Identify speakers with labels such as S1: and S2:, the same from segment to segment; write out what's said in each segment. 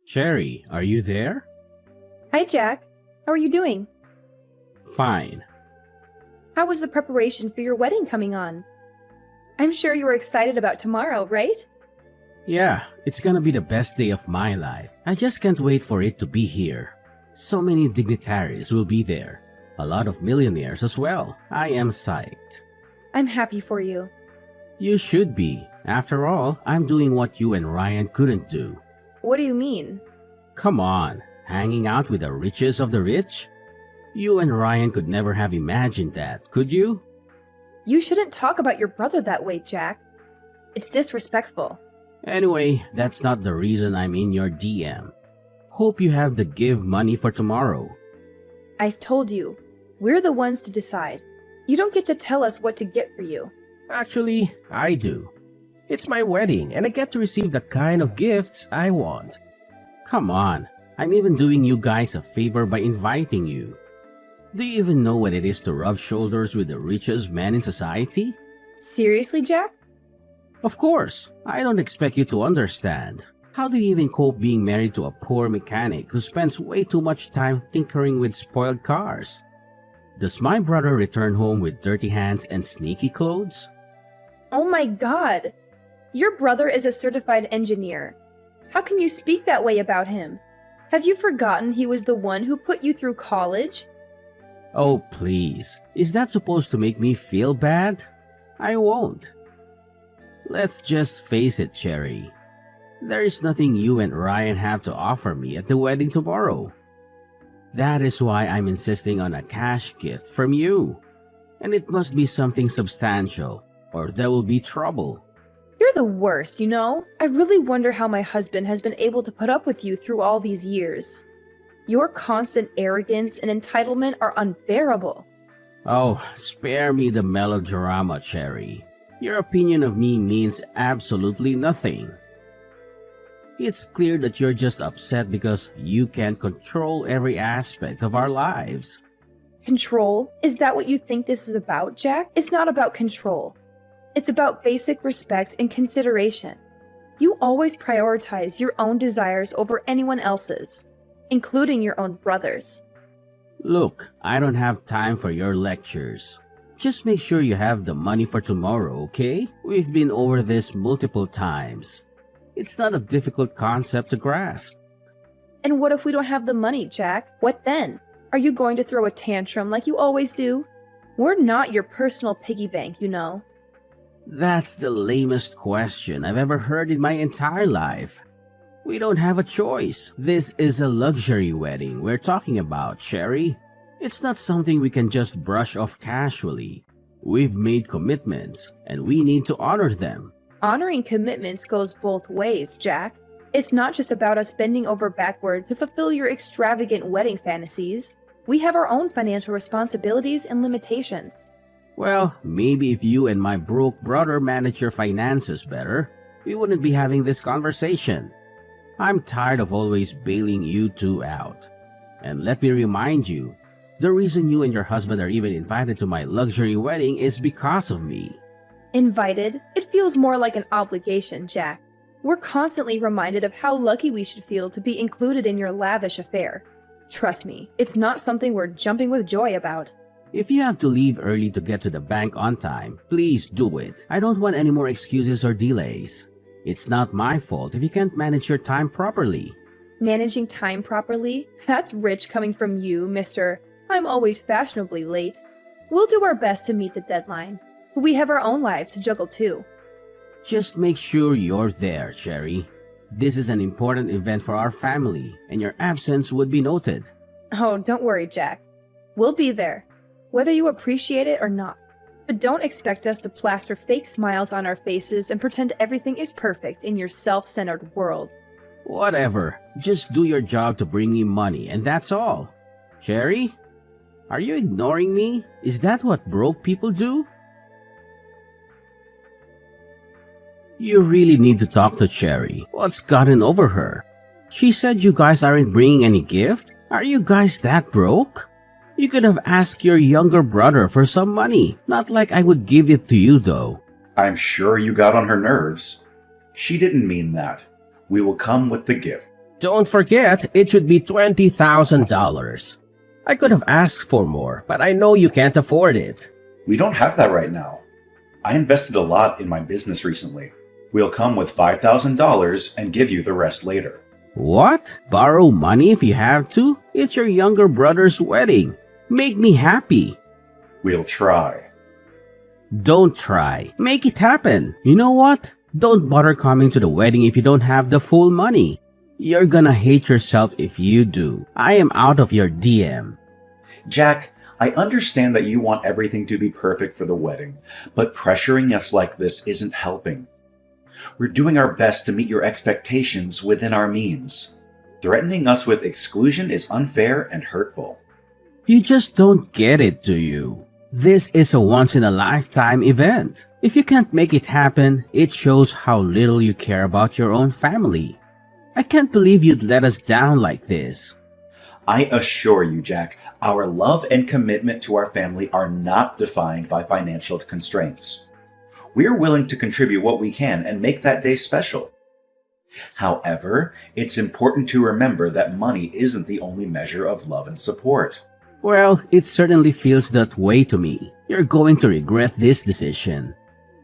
S1: Cherry, are you there?
S2: Hi, Jack. How are you doing?
S1: Fine.
S2: How was the preparation for your wedding coming on? I'm sure you are excited about tomorrow, right?
S1: Yeah, it's gonna be the best day of my life. I just can't wait for it to be here. So many dignitaries will be there. A lot of millionaires as well. I am psyched.
S2: I'm happy for you.
S1: You should be. After all, I'm doing what you and Ryan couldn't do.
S2: What do you mean?
S1: Come on, hanging out with the richest of the rich? You and Ryan could never have imagined that, could you?
S2: You shouldn't talk about your brother that way, Jack. It's disrespectful.
S1: Anyway, that's not the reason I'm in your DM. Hope you have the give money for tomorrow.
S2: I've told you, we're the ones to decide. You don't get to tell us what to get for you.
S3: Actually, I do. It's my wedding and I get to receive the kind of gifts I want.
S1: Come on, I'm even doing you guys a favor by inviting you. Do you even know what it is to rub shoulders with the richest man in society?
S2: Seriously, Jack?
S1: Of course, I don't expect you to understand. How do you even cope being married to a poor mechanic who spends way too much time tinkering with spoiled cars? Does my brother return home with dirty hands and sneaky clothes?
S2: Oh my God! Your brother is a certified engineer. How can you speak that way about him? Have you forgotten he was the one who put you through college?
S1: Oh please, is that supposed to make me feel bad? I won't. Let's just face it, Cherry. There is nothing you and Ryan have to offer me at the wedding tomorrow. That is why I'm insisting on a cash gift from you. And it must be something substantial, or there will be trouble.
S2: You're the worst, you know? I really wonder how my husband has been able to put up with you through all these years. Your constant arrogance and entitlement are unbearable.
S1: Oh, spare me the melodrama, Cherry. Your opinion of me means absolutely nothing. It's clear that you're just upset because you can't control every aspect of our lives.
S2: Control? Is that what you think this is about, Jack? It's not about control. It's about basic respect and consideration. You always prioritize your own desires over anyone else's, including your own brother's.
S1: Look, I don't have time for your lectures. Just make sure you have the money for tomorrow, okay? We've been over this multiple times. It's not a difficult concept to grasp.
S2: And what if we don't have the money, Jack? What then? Are you going to throw a tantrum like you always do? We're not your personal piggy bank, you know.
S1: That's the lamest question I've ever heard in my entire life. We don't have a choice. This is a luxury wedding we're talking about, Cherry. It's not something we can just brush off casually. We've made commitments, and we need to honor them.
S2: Honoring commitments goes both ways, Jack. It's not just about us bending over backward to fulfill your extravagant wedding fantasies. We have our own financial responsibilities and limitations.
S1: Well, maybe if you and my broke brother manage your finances better, we wouldn't be having this conversation. I'm tired of always bailing you two out. And let me remind you, the reason you and your husband are even invited to my luxury wedding is because of me.
S2: Invited? It feels more like an obligation, Jack. We're constantly reminded of how lucky we should feel to be included in your lavish affair. Trust me, it's not something we're jumping with joy about.
S1: If you have to leave early to get to the bank on time, please do it. I don't want any more excuses or delays. It's not my fault if you can't manage your time properly.
S2: Managing time properly? That's rich coming from you, Mr. I'm always fashionably late. We'll do our best to meet the deadline. We have our own lives to juggle too.
S1: Just make sure you're there, Cherry. This is an important event for our family, and your absence would be noted.
S2: Oh, don't worry, Jack. We'll be there, whether you appreciate it or not. But don't expect us to plaster fake smiles on our faces and pretend everything is perfect in your self-centered world.
S1: Whatever. Just do your job to bring me money, and that's all. Cherry? Are you ignoring me? Is that what broke people do? You really need to talk to Cherry. What's gotten over her? She said you guys aren't bringing any gift? Are you guys that broke? You could have asked your younger brother for some money. Not like I would give it to you though.
S4: I'm sure you got on her nerves. She didn't mean that. We will come with the gift.
S3: Don't forget, it should be $20,000. I could have asked for more, but I know you can't afford it.
S4: We don't have that right now. I invested a lot in my business recently. We'll come with $5,000 and give you the rest later.
S1: What? Borrow money if you have to? It's your younger brother's wedding. Make me happy.
S4: We'll try.
S1: Don't try. Make it happen. You know what? Don't bother coming to the wedding if you don't have the full money. You're gonna hate yourself if you do. I am out of your DM.
S4: Jack, I understand that you want everything to be perfect for the wedding, but pressuring us like this isn't helping. We're doing our best to meet your expectations within our means. Threatening us with exclusion is unfair and hurtful.
S1: You just don't get it, do you? This is a once-in-a-lifetime event. If you can't make it happen, it shows how little you care about your own family. I can't believe you'd let us down like this.
S4: I assure you, Jack, our love and commitment to our family are not defined by financial constraints. We're willing to contribute what we can and make that day special. However, it's important to remember that money isn't the only measure of love and support.
S1: Well, it certainly feels that way to me. You're going to regret this decision.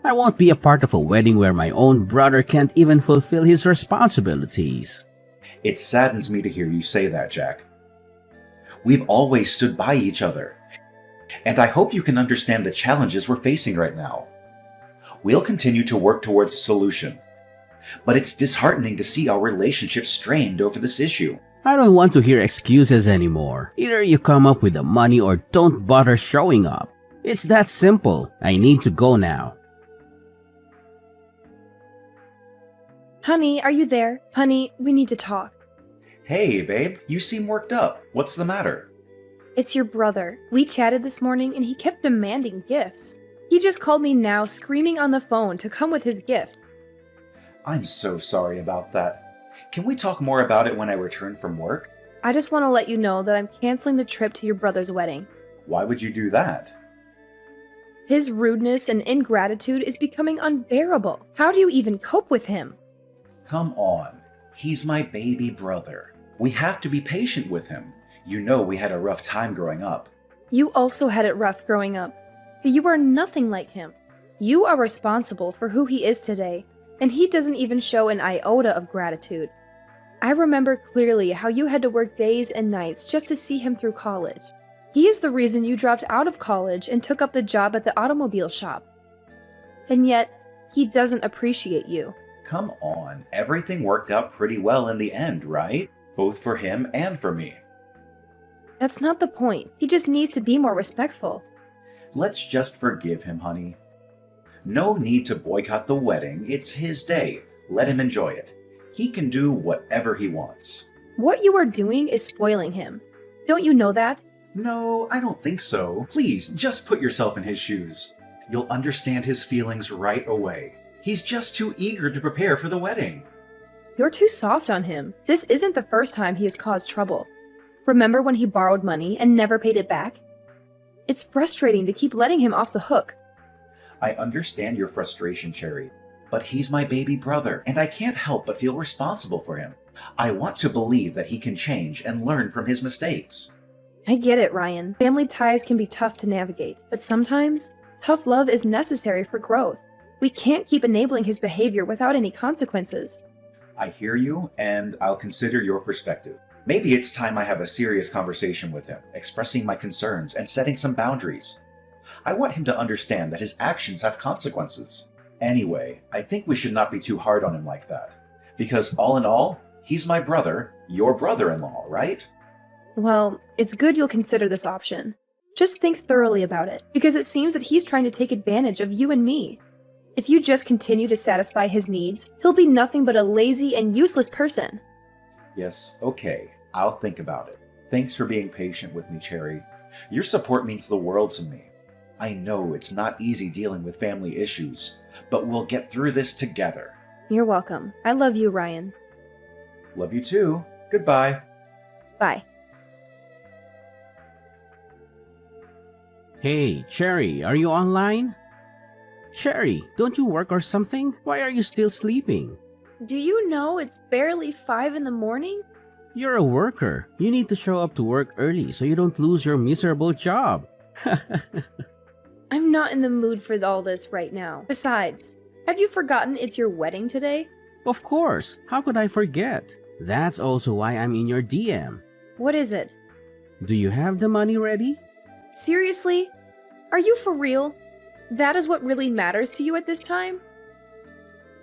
S1: I won't be a part of a wedding where my own brother can't even fulfill his responsibilities.
S4: It saddens me to hear you say that, Jack. We've always stood by each other, and I hope you can understand the challenges we're facing right now. We'll continue to work towards a solution, but it's disheartening to see our relationship strained over this issue.
S1: I don't want to hear excuses anymore. Either you come up with the money or don't bother showing up. It's that simple. I need to go now.
S2: Honey, are you there? Honey, we need to talk.
S4: Hey, babe, you seem worked up. What's the matter?
S2: It's your brother. We chatted this morning and he kept demanding gifts. He just called me now screaming on the phone to come with his gift.
S4: I'm so sorry about that. Can we talk more about it when I return from work?
S2: I just want to let you know that I'm canceling the trip to your brother's wedding.
S4: Why would you do that?
S2: His rudeness and ingratitude is becoming unbearable. How do you even cope with him?
S4: Come on. He's my baby brother. We have to be patient with him. You know we had a rough time growing up.
S2: You also had it rough growing up. But you are nothing like him. You are responsible for who he is today, and he doesn't even show an iota of gratitude. I remember clearly how you had to work days and nights just to see him through college. He is the reason you dropped out of college and took up the job at the automobile shop. And yet, he doesn't appreciate you.
S4: Come on, everything worked out pretty well in the end, right? Both for him and for me.
S2: That's not the point. He just needs to be more respectful.
S4: Let's just forgive him, honey. No need to boycott the wedding. It's his day. Let him enjoy it. He can do whatever he wants.
S2: What you are doing is spoiling him. Don't you know that?
S4: No, I don't think so. Please, just put yourself in his shoes. You'll understand his feelings right away. He's just too eager to prepare for the wedding.
S2: You're too soft on him. This isn't the first time he has caused trouble. Remember when he borrowed money and never paid it back? It's frustrating to keep letting him off the hook.
S4: I understand your frustration, Cherry, but he's my baby brother, and I can't help but feel responsible for him. I want to believe that he can change and learn from his mistakes.
S2: I get it, Ryan. Family ties can be tough to navigate, but sometimes tough love is necessary for growth. We can't keep enabling his behavior without any consequences.
S4: I hear you, and I'll consider your perspective. Maybe it's time I have a serious conversation with him, expressing my concerns and setting some boundaries. I want him to understand that his actions have consequences. Anyway, I think we should not be too hard on him like that. Because all in all, he's my brother, your brother-in-law, right?
S2: Well, it's good you'll consider this option. Just think thoroughly about it, because it seems that he's trying to take advantage of you and me. If you just continue to satisfy his needs, he'll be nothing but a lazy and useless person.
S4: Yes, okay. I'll think about it. Thanks for being patient with me, Cherry. Your support means the world to me. I know it's not easy dealing with family issues, but we'll get through this together.
S2: You're welcome. I love you, Ryan.
S4: Love you too. Goodbye.
S2: Bye.
S1: Hey, Cherry, are you online? Cherry, don't you work or something? Why are you still sleeping?
S2: Do you know it's barely 5 in the morning?
S1: You're a worker. You need to show up to work early so you don't lose your miserable job.
S2: I'm not in the mood for all this right now. Besides, have you forgotten it's your wedding today?
S1: Of course. How could I forget? That's also why I'm in your DM.
S2: What is it?
S1: Do you have the money ready?
S2: Seriously? Are you for real? That is what really matters to you at this time?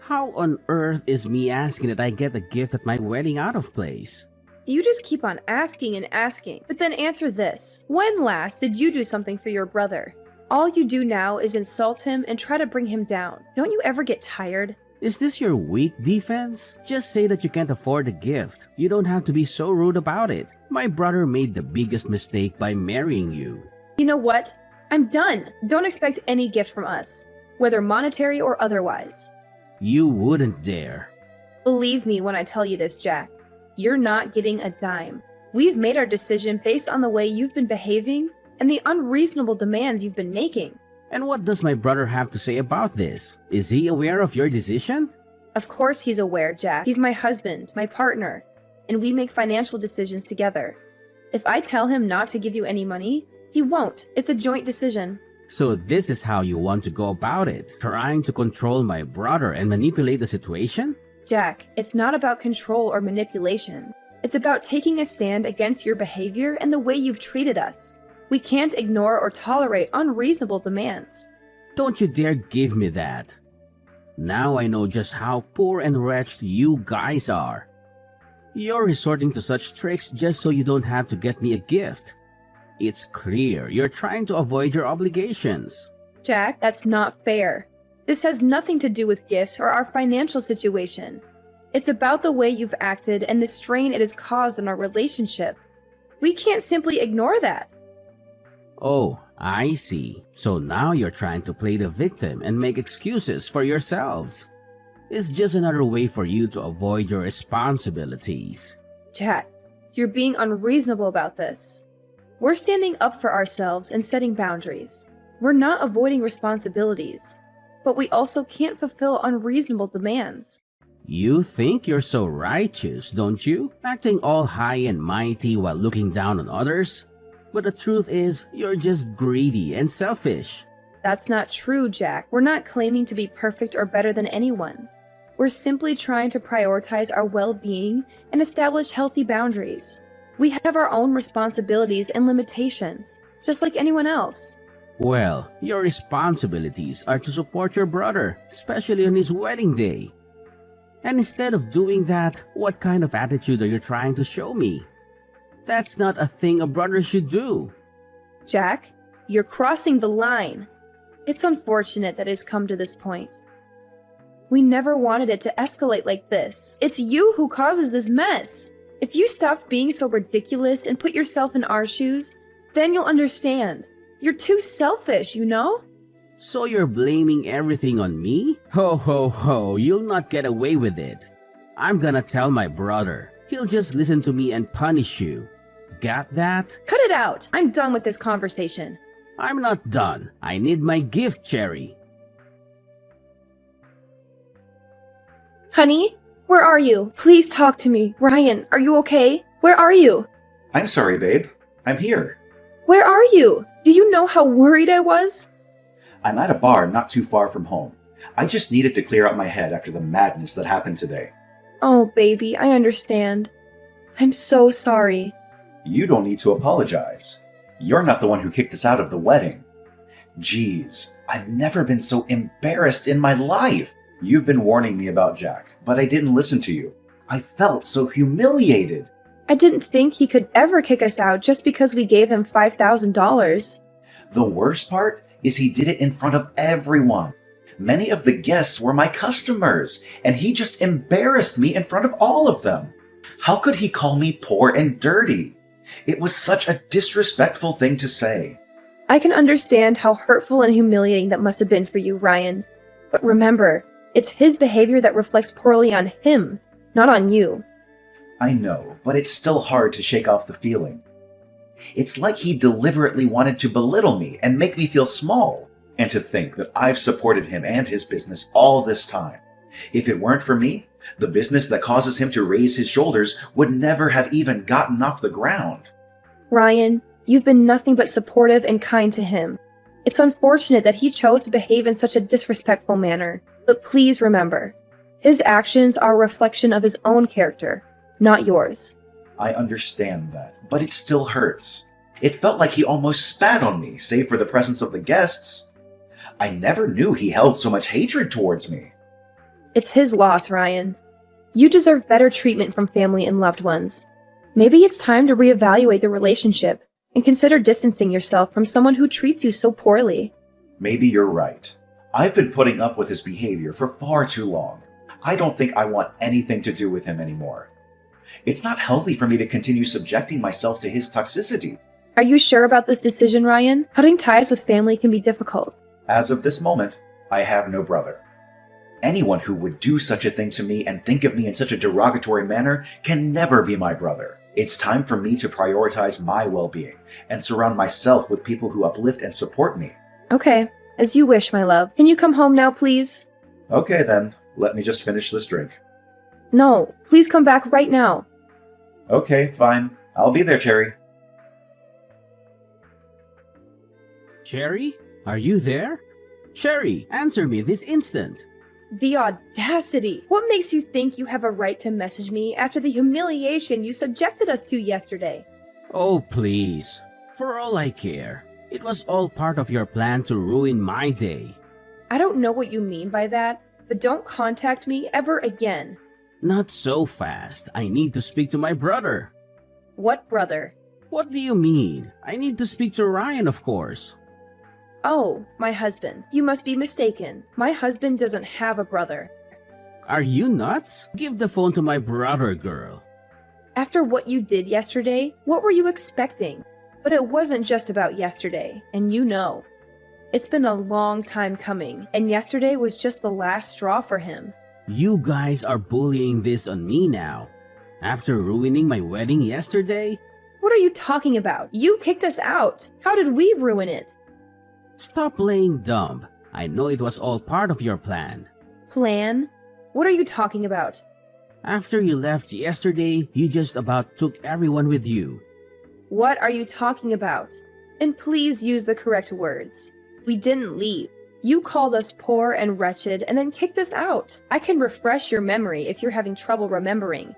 S1: How on earth is me asking that I get a gift at my wedding out of place?
S2: You just keep on asking and asking, but then answer this. When last did you do something for your brother? All you do now is insult him and try to bring him down. Don't you ever get tired?
S1: Is this your weak defense? Just say that you can't afford a gift. You don't have to be so rude about it. My brother made the biggest mistake by marrying you.
S2: You know what? I'm done. Don't expect any gift from us, whether monetary or otherwise.
S1: You wouldn't dare.
S2: Believe me when I tell you this, Jack. You're not getting a dime. We've made our decision based on the way you've been behaving and the unreasonable demands you've been making.
S1: And what does my brother have to say about this? Is he aware of your decision?
S2: Of course he's aware, Jack. He's my husband, my partner, and we make financial decisions together. If I tell him not to give you any money, he won't. It's a joint decision.
S1: So this is how you want to go about it? Trying to control my brother and manipulate the situation?
S2: Jack, it's not about control or manipulation. It's about taking a stand against your behavior and the way you've treated us. We can't ignore or tolerate unreasonable demands.
S1: Don't you dare give me that. Now I know just how poor and wretched you guys are. You're resorting to such tricks just so you don't have to get me a gift. It's clear you're trying to avoid your obligations.
S2: Jack, that's not fair. This has nothing to do with gifts or our financial situation. It's about the way you've acted and the strain it has caused on our relationship. We can't simply ignore that.
S1: Oh, I see. So now you're trying to play the victim and make excuses for yourselves. It's just another way for you to avoid your responsibilities.
S2: Jack, you're being unreasonable about this. We're standing up for ourselves and setting boundaries. We're not avoiding responsibilities, but we also can't fulfill unreasonable demands.
S1: You think you're so righteous, don't you? Acting all high and mighty while looking down on others? But the truth is, you're just greedy and selfish.
S2: That's not true, Jack. We're not claiming to be perfect or better than anyone. We're simply trying to prioritize our well-being and establish healthy boundaries. We have our own responsibilities and limitations, just like anyone else.
S1: Well, your responsibilities are to support your brother, especially on his wedding day. And instead of doing that, what kind of attitude are you trying to show me? That's not a thing a brother should do.
S2: Jack, you're crossing the line. It's unfortunate that it's come to this point. We never wanted it to escalate like this. It's you who causes this mess. If you stopped being so ridiculous and put yourself in our shoes, then you'll understand. You're too selfish, you know?
S1: So you're blaming everything on me? Ho ho ho, you'll not get away with it. I'm gonna tell my brother. He'll just listen to me and punish you. Got that?
S2: Cut it out. I'm done with this conversation.
S1: I'm not done. I need my gift, Cherry.
S2: Honey, where are you? Please talk to me. Ryan, are you okay? Where are you?
S4: I'm sorry, babe. I'm here.
S2: Where are you? Do you know how worried I was?
S4: I'm at a bar not too far from home. I just needed to clear out my head after the madness that happened today.
S2: Oh, baby, I understand. I'm so sorry.
S4: You don't need to apologize. You're not the one who kicked us out of the wedding. Jeez, I've never been so embarrassed in my life. You've been warning me about Jack, but I didn't listen to you. I felt so humiliated.
S2: I didn't think he could ever kick us out just because we gave him $5,000.
S4: The worst part is he did it in front of everyone. Many of the guests were my customers, and he just embarrassed me in front of all of them. How could he call me poor and dirty? It was such a disrespectful thing to say.
S2: I can understand how hurtful and humiliating that must have been for you, Ryan. But remember, it's his behavior that reflects poorly on him, not on you.
S4: I know, but it's still hard to shake off the feeling. It's like he deliberately wanted to belittle me and make me feel small. And to think that I've supported him and his business all this time. If it weren't for me, The business that causes him to raise his shoulders would never have even gotten off the ground.
S2: Ryan, you've been nothing but supportive and kind to him. It's unfortunate that he chose to behave in such a disrespectful manner, but please remember, his actions are a reflection of his own character, not yours.
S4: I understand that, but it still hurts. It felt like he almost spat on me, save for the presence of the guests. I never knew he held so much hatred towards me.
S2: It's his loss, Ryan. You deserve better treatment from family and loved ones. Maybe it's time to reevaluate the relationship and consider distancing yourself from someone who treats you so poorly.
S4: Maybe you're right. I've been putting up with his behavior for far too long. I don't think I want anything to do with him anymore. It's not healthy for me to continue subjecting myself to his toxicity.
S2: Are you sure about this decision, Ryan? Cutting ties with family can be difficult.
S4: As of this moment, I have no brother. Anyone who would do such a thing to me and think of me in such a derogatory manner can never be my brother. It's time for me to prioritize my well-being and surround myself with people who uplift and support me.
S2: Okay, as you wish, my love. Can you come home now, please?
S4: Okay then, let me just finish this drink.
S2: No, please come back right now.
S4: Okay, fine. I'll be there, Cherry.
S1: Cherry? Are you there? Cherry, answer me this instant.
S2: The audacity! What makes you think you have a right to message me after the humiliation you subjected us to yesterday?
S1: Oh, please. For all I care, it was all part of your plan to ruin my day.
S2: I don't know what you mean by that, but don't contact me ever again.
S1: Not so fast. I need to speak to my brother.
S2: What brother?
S1: What do you mean? I need to speak to Ryan, of course.
S2: Oh, my husband. You must be mistaken. My husband doesn't have a brother.
S1: Are you nuts? Give the phone to my brother, girl.
S2: After what you did yesterday, what were you expecting? But it wasn't just about yesterday, and you know. It's been a long time coming, and yesterday was just the last straw for him.
S1: You guys are bullying this on me now. After ruining my wedding yesterday?
S2: What are you talking about? You kicked us out. How did we ruin it?
S1: Stop playing dumb. I know it was all part of your plan.
S2: Plan? What are you talking about?
S1: After you left yesterday, you just about took everyone with you.
S2: What are you talking about? And please use the correct words. We didn't leave. You called us poor and wretched and then kicked us out. I can refresh your memory if you're having trouble remembering.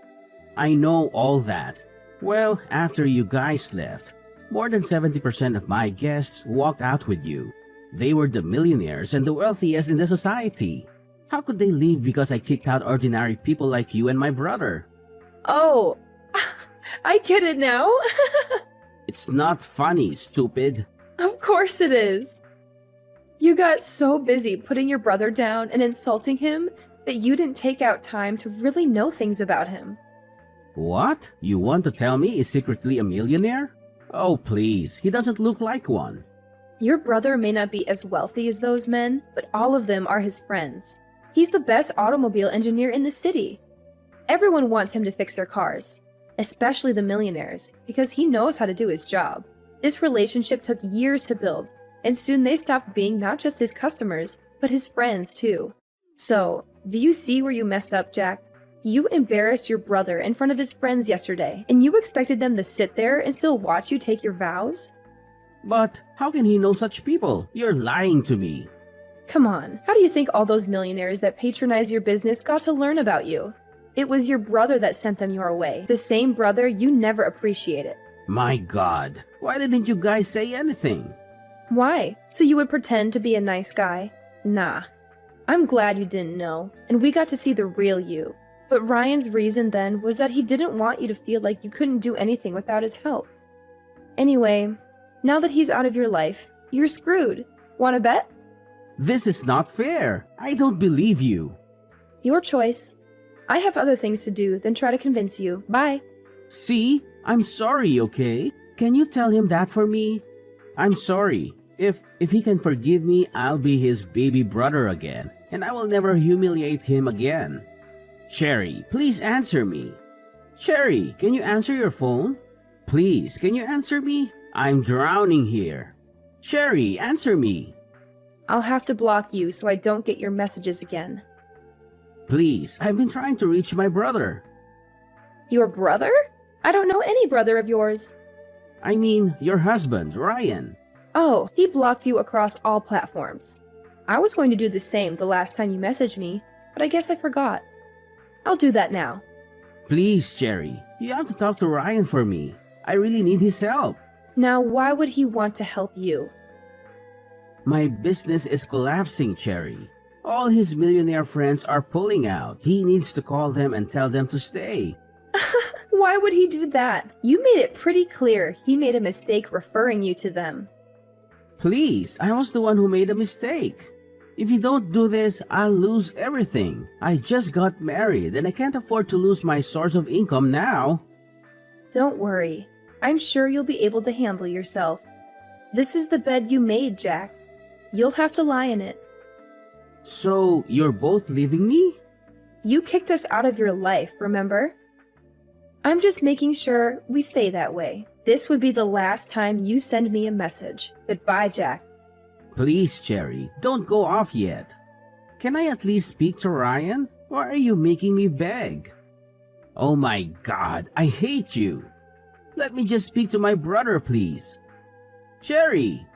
S1: I know all that. Well, after you guys left, more than 70% of my guests walked out with you. They were the millionaires and the wealthiest in the society. How could they leave because I kicked out ordinary people like you and my brother?
S2: Oh, I get it now.
S1: It's not funny, stupid.
S2: Of course it is. You got so busy putting your brother down and insulting him that you didn't take out time to really know things about him.
S1: What? You want to tell me he's secretly a millionaire? Oh, please, he doesn't look like one.
S2: Your brother may not be as wealthy as those men, but all of them are his friends. He's the best automobile engineer in the city. Everyone wants him to fix their cars, especially the millionaires, because he knows how to do his job. This relationship took years to build, and soon they stopped being not just his customers, but his friends too. So, do you see where you messed up, Jack? You embarrassed your brother in front of his friends yesterday, and you expected them to sit there and still watch you take your vows?
S1: But how can he know such people? You're lying to me.
S2: Come on, how do you think all those millionaires that patronize your business got to learn about you? It was your brother that sent them your way, the same brother you never appreciated.
S1: My God, why didn't you guys say anything?
S2: Why? So you would pretend to be a nice guy? Nah. I'm glad you didn't know, and we got to see the real you. But Ryan's reason then was that he didn't want you to feel like you couldn't do anything without his help. Anyway, now that he's out of your life, you're screwed. Wanna bet?
S1: This is not fair. I don't believe you.
S2: Your choice. I have other things to do than try to convince you. Bye.
S1: See? I'm sorry, okay? Can you tell him that for me? I'm sorry. If he can forgive me, I'll be his baby brother again, and I will never humiliate him again. Cherry, please answer me. Cherry, can you answer your phone? Please, can you answer me? I'm drowning here. Cherry, answer me.
S2: I'll have to block you so I don't get your messages again.
S1: Please, I've been trying to reach my brother.
S2: Your brother? I don't know any brother of yours.
S1: I mean, your husband, Ryan.
S2: Oh, he blocked you across all platforms. I was going to do the same the last time you messaged me, but I guess I forgot. I'll do that now.
S1: Please, Cherry, you have to talk to Ryan for me. I really need his help.
S2: Now, why would he want to help you?
S1: My business is collapsing, Cherry. All his millionaire friends are pulling out. He needs to call them and tell them to stay.
S2: Why would he do that? You made it pretty clear he made a mistake referring you to them.
S1: Please, I was the one who made a mistake. If you don't do this, I'll lose everything. I just got married and I can't afford to lose my source of income now.
S2: Don't worry. I'm sure you'll be able to handle yourself. This is the bed you made, Jack. You'll have to lie in it.
S1: So, you're both leaving me?
S2: You kicked us out of your life, remember? I'm just making sure we stay that way. This would be the last time you send me a message. Goodbye, Jack.
S1: Please, Cherry, don't go off yet. Can I at least speak to Ryan? Or are you making me beg? Oh my God, I hate you. Let me just speak to my brother, please. Cherry!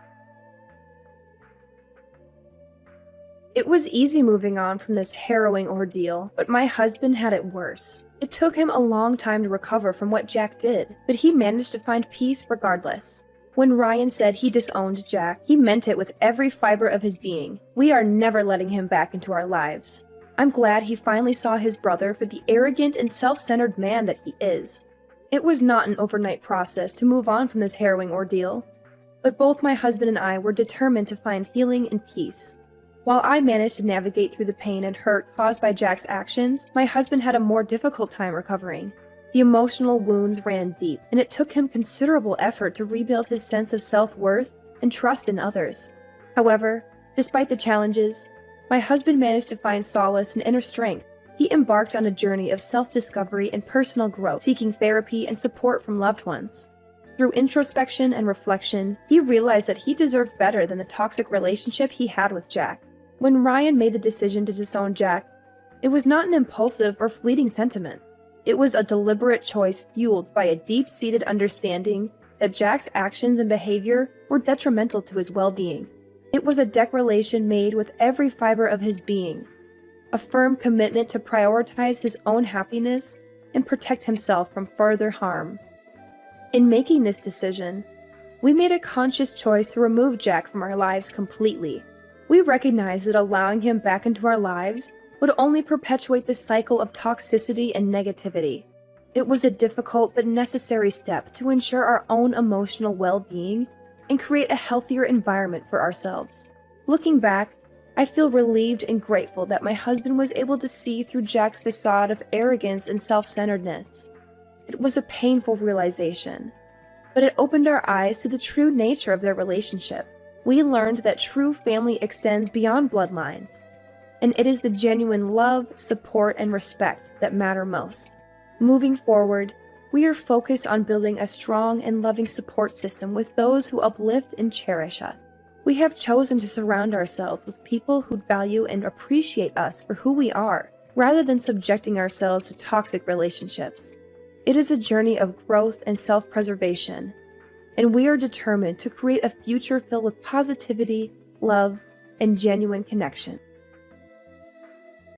S2: It was easy moving on from this harrowing ordeal, but my husband had it worse. It took him a long time to recover from what Jack did, but he managed to find peace regardless. When Ryan said he disowned Jack, he meant it with every fiber of his being. We are never letting him back into our lives. I'm glad he finally saw his brother for the arrogant and self-centered man that he is. It was not an overnight process to move on from this harrowing ordeal, but both my husband and I were determined to find healing and peace. While I managed to navigate through the pain and hurt caused by Jack's actions, my husband had a more difficult time recovering. The emotional wounds ran deep, and it took him considerable effort to rebuild his sense of self-worth and trust in others. However, despite the challenges, my husband managed to find solace and inner strength. He embarked on a journey of self-discovery and personal growth, seeking therapy and support from loved ones. Through introspection and reflection, he realized that he deserved better than the toxic relationship he had with Jack. When Ryan made the decision to disown Jack, it was not an impulsive or fleeting sentiment. It was a deliberate choice fueled by a deep-seated understanding that Jack's actions and behavior were detrimental to his well-being. It was a declaration made with every fiber of his being, a firm commitment to prioritize his own happiness and protect himself from further harm. In making this decision, we made a conscious choice to remove Jack from our lives completely. We recognized that allowing him back into our lives would only perpetuate the cycle of toxicity and negativity. It was a difficult but necessary step to ensure our own emotional well-being and create a healthier environment for ourselves. Looking back, I feel relieved and grateful that my husband was able to see through Jack's facade of arrogance and self-centeredness. It was a painful realization, but it opened our eyes to the true nature of their relationship. We learned that true family extends beyond bloodlines, and it is the genuine love, support, and respect that matter most. Moving forward, we are focused on building a strong and loving support system with those who uplift and cherish us. We have chosen to surround ourselves with people who value and appreciate us for who we are, rather than subjecting ourselves to toxic relationships. It is a journey of growth and self-preservation, and we are determined to create a future filled with positivity, love, and genuine connection.